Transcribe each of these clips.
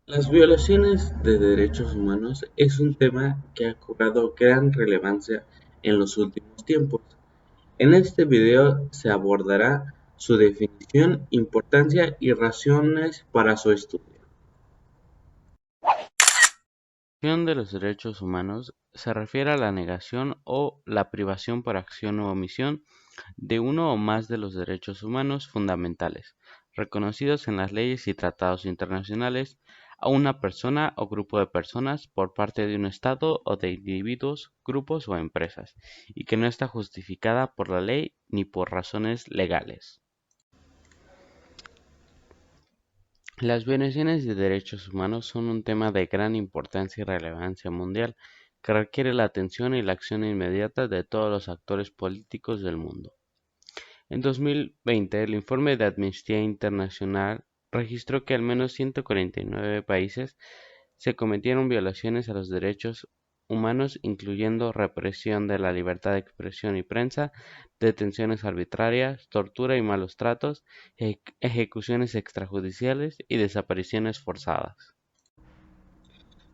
Las violaciones de derechos humanos es un tema que ha cobrado gran relevancia en los últimos tiempos. En este video se abordará su definición, importancia y razones para su estudio. La violación de los derechos humanos se refiere a la negación o la privación por acción u omisión de uno o más de los derechos humanos fundamentales, reconocidos en las leyes y tratados internacionales, a una persona o grupo de personas por parte de un Estado o de individuos, grupos o empresas, y que no está justificada por la ley ni por razones legales. Las violaciones de derechos humanos son un tema de gran importancia y relevancia mundial que requiere la atención y la acción inmediata de todos los actores políticos del mundo. En 2020, el informe de Amnistía Internacional registró que al menos 149 países se cometieron violaciones a los derechos humanos, incluyendo represión de la libertad de expresión y prensa, detenciones arbitrarias, tortura y malos tratos, ejecuciones extrajudiciales y desapariciones forzadas.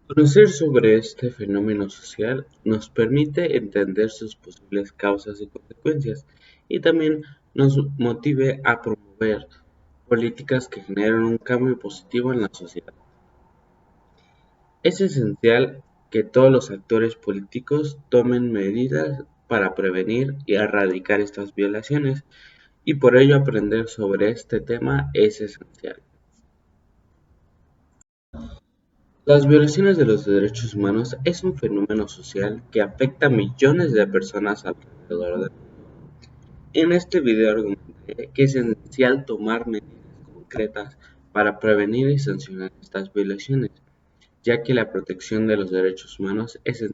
Conocer sobre este fenómeno social nos permite entender sus posibles causas y consecuencias, y también nos motive a promover políticas que generen un cambio positivo en la sociedad. Es esencial que todos los actores políticos tomen medidas para prevenir y erradicar estas violaciones, y por ello aprender sobre este tema es esencial. Las violaciones de los derechos humanos es un fenómeno social que afecta a millones de personas alrededor del mundo. En este video argumentaré que es esencial tomar medidas concretas para prevenir y sancionar estas violaciones, ya que la protección de los derechos humanos es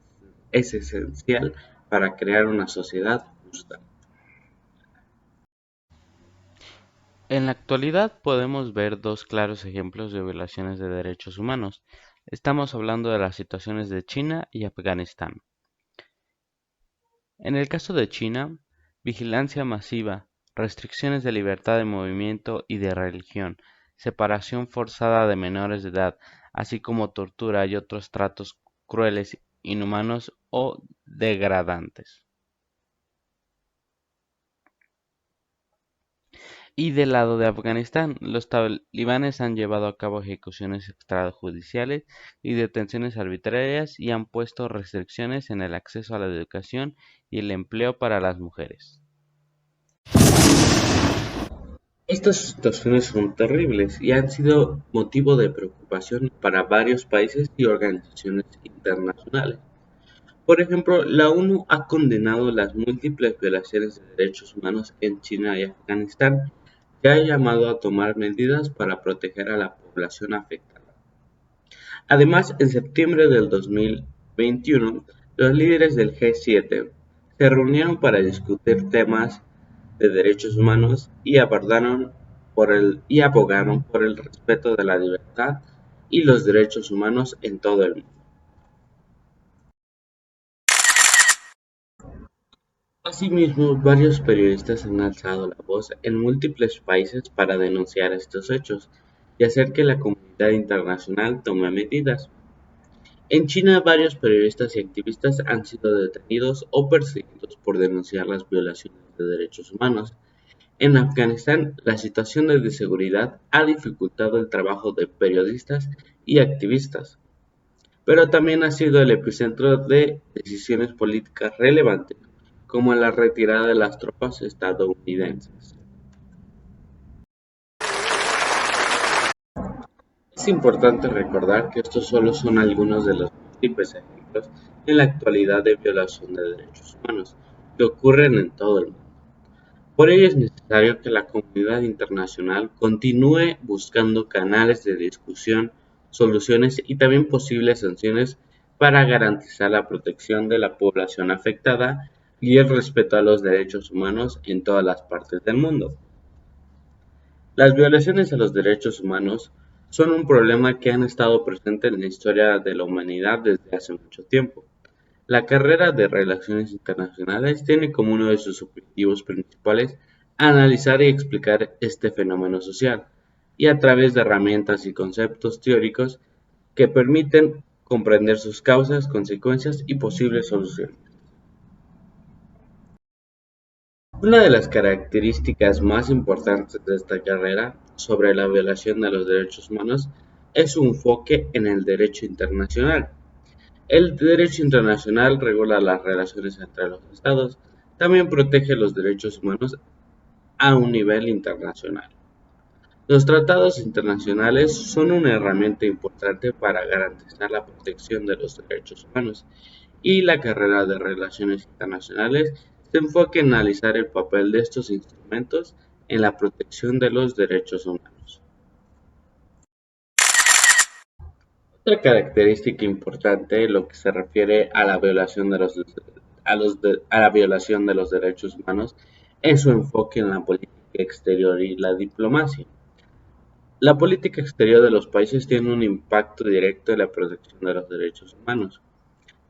esencial para crear una sociedad justa. En la actualidad podemos ver dos claros ejemplos de violaciones de derechos humanos. Estamos hablando de las situaciones de China y Afganistán. En el caso de China, vigilancia masiva, restricciones de libertad de movimiento y de religión, separación forzada de menores de edad, así como tortura y otros tratos crueles, inhumanos o degradantes. Y del lado de Afganistán, los talibanes han llevado a cabo ejecuciones extrajudiciales y detenciones arbitrarias y han puesto restricciones en el acceso a la educación y el empleo para las mujeres. Estas situaciones son terribles y han sido motivo de preocupación para varios países y organizaciones internacionales. Por ejemplo, la ONU ha condenado las múltiples violaciones de derechos humanos en China y Afganistán y ha llamado a tomar medidas para proteger a la población afectada. Además, en septiembre del 2021, los líderes del G7 se reunieron para discutir temas de derechos humanos y abogaron por el respeto de la libertad y los derechos humanos en todo el mundo. Asimismo, varios periodistas han alzado la voz en múltiples países para denunciar estos hechos y hacer que la comunidad internacional tome medidas. En China, varios periodistas y activistas han sido detenidos o perseguidos por denunciar las violaciones de derechos humanos. En Afganistán, la situación de seguridad ha dificultado el trabajo de periodistas y activistas, pero también ha sido el epicentro de decisiones políticas relevantes, como la retirada de las tropas estadounidenses. Es importante recordar que estos solo son algunos de los múltiples ejemplos en la actualidad de violación de derechos humanos que ocurren en todo el mundo. Por ello es necesario que la comunidad internacional continúe buscando canales de discusión, soluciones y también posibles sanciones para garantizar la protección de la población afectada y el respeto a los derechos humanos en todas las partes del mundo. Las violaciones a los derechos humanos son un problema que han estado presentes en la historia de la humanidad desde hace mucho tiempo. La carrera de Relaciones Internacionales tiene como uno de sus objetivos principales analizar y explicar este fenómeno social, y a través de herramientas y conceptos teóricos que permiten comprender sus causas, consecuencias y posibles soluciones. Una de las características más importantes de esta carrera sobre la violación de los derechos humanos es su enfoque en el derecho internacional. El derecho internacional regula las relaciones entre los estados, también protege los derechos humanos a un nivel internacional. Los tratados internacionales son una herramienta importante para garantizar la protección de los derechos humanos, y la carrera de Relaciones Internacionales se enfoca en analizar el papel de estos instrumentos en la protección de los derechos humanos. Otra característica importante en lo que se refiere a la violación de los derechos humanos es su enfoque en la política exterior y la diplomacia. La política exterior de los países tiene un impacto directo en la protección de los derechos humanos,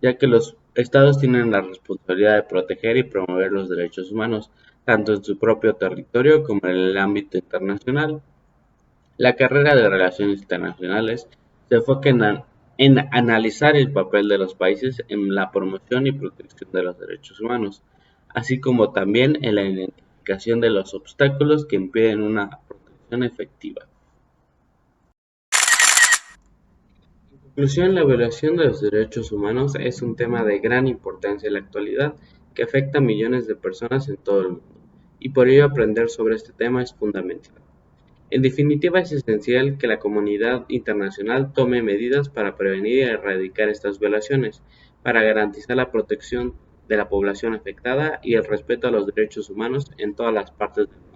ya que los estados tienen la responsabilidad de proteger y promover los derechos humanos, tanto en su propio territorio como en el ámbito internacional. La carrera de Relaciones Internacionales se enfoca en analizar el papel de los países en la promoción y protección de los derechos humanos, así como también en la identificación de los obstáculos que impiden una protección efectiva. En conclusión, la violación de los derechos humanos es un tema de gran importancia en la actualidad que afecta a millones de personas en todo el mundo, y por ello aprender sobre este tema es fundamental. En definitiva, es esencial que la comunidad internacional tome medidas para prevenir y erradicar estas violaciones, para garantizar la protección de la población afectada y el respeto a los derechos humanos en todas las partes del mundo.